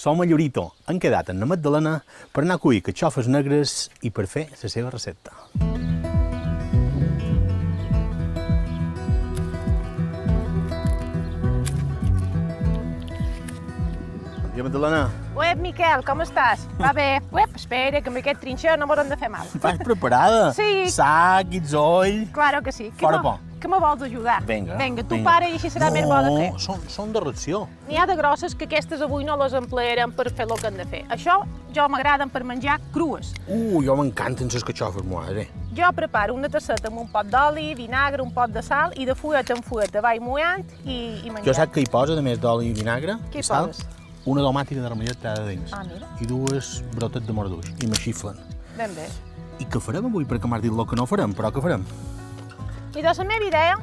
som a Llorito. Han quedat amb la Magdalena per anar a cuir carxofes negres i per fer la seva recepta. Bon dia, Magdalena. Uep, Miquel, com estàs? Va bé? Uep, espera, que amb aquest trinxer no m'hauran de fer mal. Vas preparada? Sí. Sac, guitzoll... Claro que sí. Fora por. Que me vols ajudar? Vinga. Vinga, tu para i així serà més bo de fer. No, són de ració. N'hi ha de grosses que aquestes avui no les emplearem per fer el que han de fer. Això jo m'agraden per menjar crues. Jo m'encanten les carxofes, madre. Jo preparo una tasseta amb un pot d'oli, vinagre, un pot de sal i de fueta en fueta vaig mullant i menjant. Jo sap que hi posa, a més d'oli i vinagre, Què hi sal, poses? una tomàtica de ramellet talada dins. Ah, mira. I dues brotes de morduix. I me xiflen. Ben bé. I què farem avui? Perquè m'has dit el que no farem, però què farem? I doncs la meva idea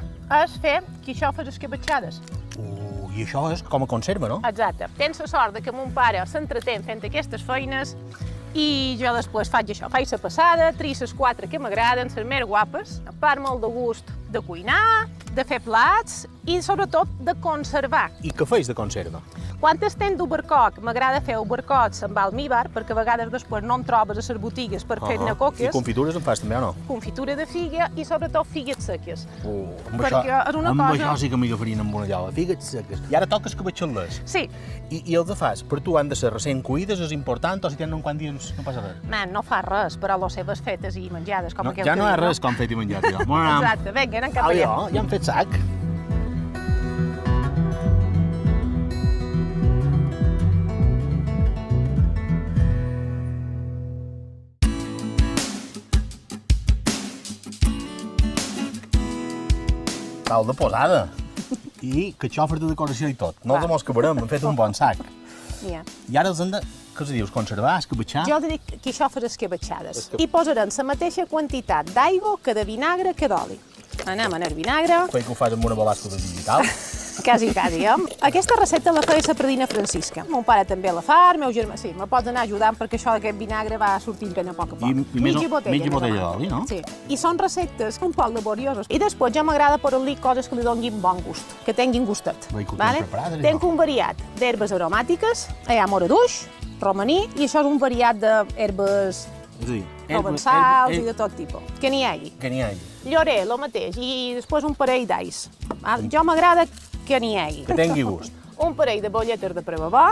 és fer quixofes escabetxades. I això és com a conserva, no? Exacte. Tens la sort que mon pare s'entretén fent aquestes feines i jo després faig això, faig la passada, trio les 4 que m'agraden, les més guapes, a part molt de gust de cuinar, de fer plats i sobretot de conservar. I què feis de conserva? Quan estem d'ubercoc, m'agrada fer ubercots amb almíbar, perquè a vegades després no en trobes a les botigues per fer-ne I coques. confitures en fas també o no? Confitura de figa i sobretot figues seques. Amb Perquè és una amb cosa- això sí que m'agafarien amb una lloga. Figues seques. I ara toques escabetxar-les. Sí, I els fas? Per tu han de ser recent cuides, és important, o si tenen un quant dies no passa res? man, no fa res, però les seves fetes i menjades, com aquell Ja que no hi ha diu, res com fet i menjat, jo. Bon anam. Exacte, vinga, anem cap Ah, allà. jo? Ja hem fet sac. Tal de posada. I carxofes de decoració i tot. No els mos acabarem, hem fet un bon sac. Ja. I ara els hem de, què els dius, conservar, escabetxar? Jo dic quixofes escabetxades. I posarem la mateixa quantitat d'aigua que de vinagre que d'oli. Anem a el vinagre, Feia que ho fas amb una bàscula digital. quasi, Aquesta recepta la feia la predina Francisca. Mon pare també la fa, el meu germà... Sí, me pots anar ajudant perquè això d'aquest vinagre va sortint a poc a poc. I més Mitja mitja més o botella menys. d'oli, no? Sí, i són receptes un poc laborioses. I després ja m'agrada posar-li coses que li donin bon gust, que tinguin gustet. Vull que ho tens preparat, allò. Tenc un variat d'herbes aromàtiques, hi ha moraduix, romaní, i això és un variat d'herbes És a dir, provençals i de tot tipus. Que n'hi hagi. Que n'hi hagi. Llorer, el mateix, i després un parell d'ais. Jo m'agrada que n'hi hagi. Que tingui gust. Un parell de bolletes de prebabó,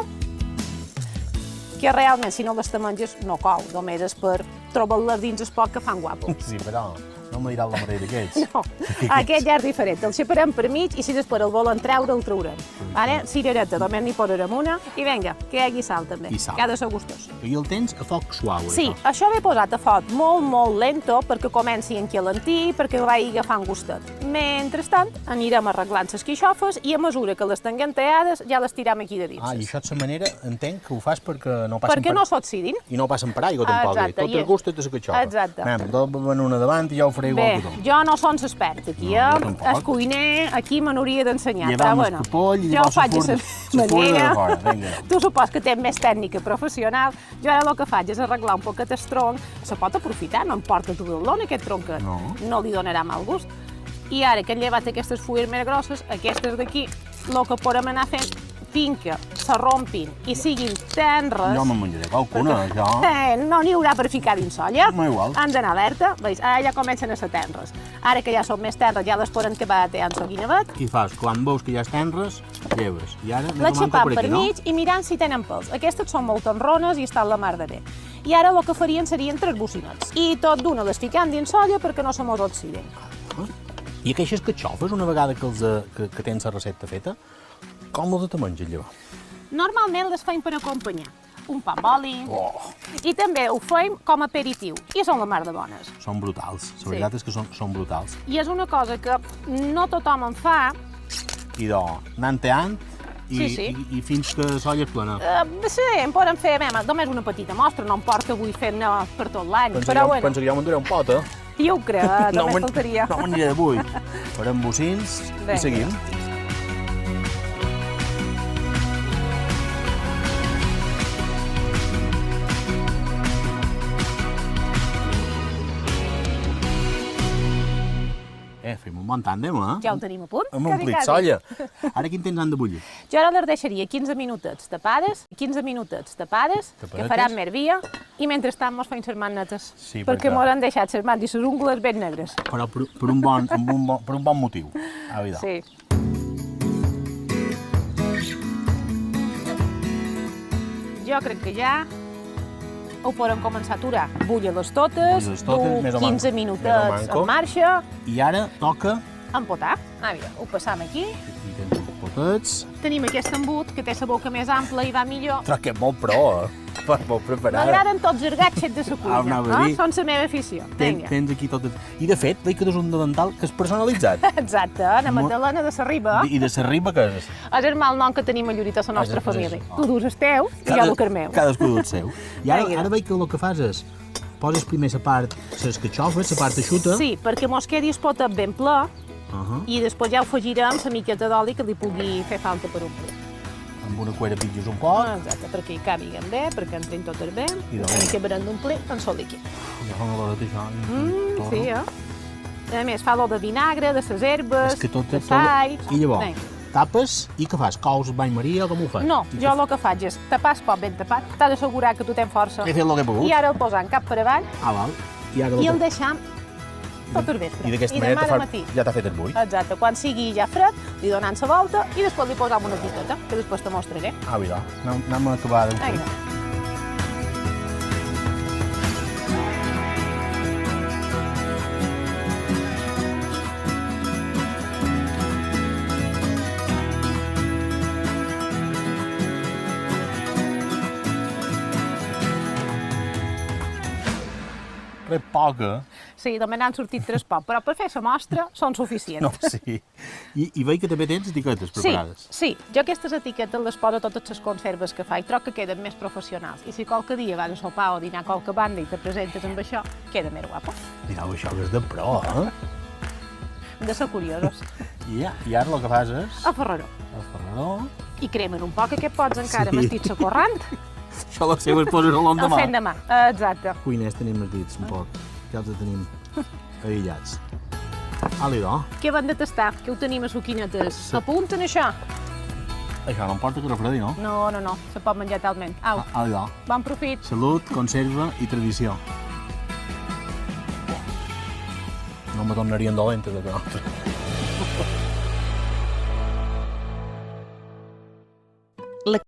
que realment, si no les te menges, no cou. Només és per trobar-les dins el poc que fan guapo. Sí, però no me diràs la mateixa d'aquests. No, aquest ja és diferent. El separem per mig i si després el volen treure, el traurem. Vale? Cirereta, només n'hi posarem una. I vinga, que hi hagi sal també. I sal. Que ha de ser gustós. I el tens a foc suau, Sí, això. això l'he posat a foc molt, molt lento perquè comenci a enquialentir, perquè vagi agafant gustet. Mentrestant, anirem arreglant les quixofes i a mesura que les tinguem tallades ja les tirem aquí de dins. Ah, i això és la manera, entenc, que ho fas perquè no passen Perquè no s'oxidin. I no passen per aigua, tampoc. Exacte, Tot el i- gust és de la carxofa. Exacte. Donen una davant i ja ho faré Bé, igual que tu. jo no som expert aquí, No, jo tampoc. El cuiner aquí me n'hauria d'ensenyar. Llevar però el capoll i jo llevar ho faig a la la furda de manera. fora, vinga. Tu supos que tens més tècnica professional. Jo ara el que faig és arreglar un poquet el tronc. Se pot aprofitar, no importa tu el don, aquest tronquet. No li donarà mal gust. I ara que hem llevat aquestes fulles més grosses, aquestes d'aquí, el que podem anar fent fins que se rompin i siguin tenres. Jo me'n menjaré qualcuna, això. No n'hi haurà per ficar dins solla. M'és igual. Han d'anar alerta. Veus, ara ja comencen a ser tenres. Ara que ja són més tenres, ja les podem acabar tallant el guinevet. I fas, quan veus que ja és tenres, lleves. I ara La xapam per aquí, no? mig i mirant si tenen pèls. Aquestes són molt tenrones i estan la mar de bé. I ara el que farien serien 3 bocinets. I tot d'una les fiquem dins solla perquè no se mos oxiden. I aquestes carxofes, una vegada que tens la recepta feta, com les te menges, llavors? Normalment les feim per acompanyar. Un pa amb oli. I també ho feim com a aperitiu. I són la mar de bones. Són brutals. La veritat és que són brutals. I és una cosa que no tothom en fa. I anant teant i fins que l'olla és plena. Sí, en podem fer només una petita mostra, no em porta avui fent-ne per tot l'any. Però bueno, Penso que ja m'enduré un pot, eh? jo ho crec, només faltaria. No m'aniré d'avui. Farem bocins i seguim. Fem un Bon tàndem, eh? Ja ho tenim a punt. Amb un quasi, plit quasi. solla. Ara quin temps han de bullir? Jo ara les deixaria 15 minutets tapades, que faran més via, i mentrestant mos feim les mans netes, Sí, perquè perquè- mos han deixat les mans i les ungles ben negres. Però per un bon motiu. A veure. Sí. Jo crec que ja ho podem començar a aturar. Bulla-les totes, Bulla-les totes, més o 15 manco. Més o minutets manco. en marxa, I ara toca... empotar. Mira, ho passam aquí. Aquí tens els potets. Tenim aquest embut, que té la boca més ampla i va millor. Ostres, que és molt pro, eh? Molt preparada. M'agraden tots els gatxets de la cuina. anava a dir. Són la meva afició. Vinga. Tens aquí tot... I de fet, veig que tens un davantal que és personalitzat. Exacte, la Magdalena de la Riba. I de la riba que és... És el mal nom que tenim a Llurita a la nostra És família. això. Tu dus el teu i jo el que el meu. Cadascú du el seu. I ara, Vinga. ara veig que el que fas és... Poses primer la part, les catxofes, la part eixuta. Sí, perquè mos quedi el potet ben ple i després ja ho afegirem la miqueta d'oli que li pugui fer falta per omplir. Amb una cuera pitges un poc. Exacte, perquè hi càbiguen bé, perquè entrin totes bé, I i doncs. que acabarem d'omplir en sol líquid. Ja fa una hora d'això. Sí, eh? A més, fa l'ol de vinagre, de les herbes, És que tot de és... sall... I llavors, Vinga. tapes i què fas? Cous el bany Maria o com ho fas? No, jo el que faig és tapar el pot ben tapat, t'has d'assegurar que tu tens força, He fet el que he pogut. i ara el posam cap per avall Ah, val. I ara i el deixam tot el vespre. I d'aquesta demà manera de matí. ja t'ha fet el bull. Exacte, quan sigui ja fred, li donem la volta i després li posam una piqueta, que després te mostraré. Ah, mira, anem a acabar de... Vinga. Res poca. Sí, també n'han sortit 3 poc, però per fer la mostra són suficients. No, sí. I veig que també tens etiquetes preparades. Sí, jo aquestes etiquetes les poso a totes les conserves que faig, troc que queden més professionals. I si qualque dia vas a sopar o dinar a qualque banda i te presentes amb això, queda més guapo. Mireu, això que és de pro, eh? De ser curiosos. I ara el que fas és... A Ferraró. El ferrador... I cremen un poc aquests pots encara Sí. mastits corrent. Això les seves poses a El l'endemà. fem demà, exacte. Cuiners tenim els dits un poc. Ja els tenim aïllats. Ali-do. Què van de tastar? Que ho tenim a suquinetes. Apunten això? Això no em porta que refredi, no? No, se pot menjar talment. Au, Ali-do. bon profit. Salut, conserva i tradició. No me tornarien dolentes de que nosaltres.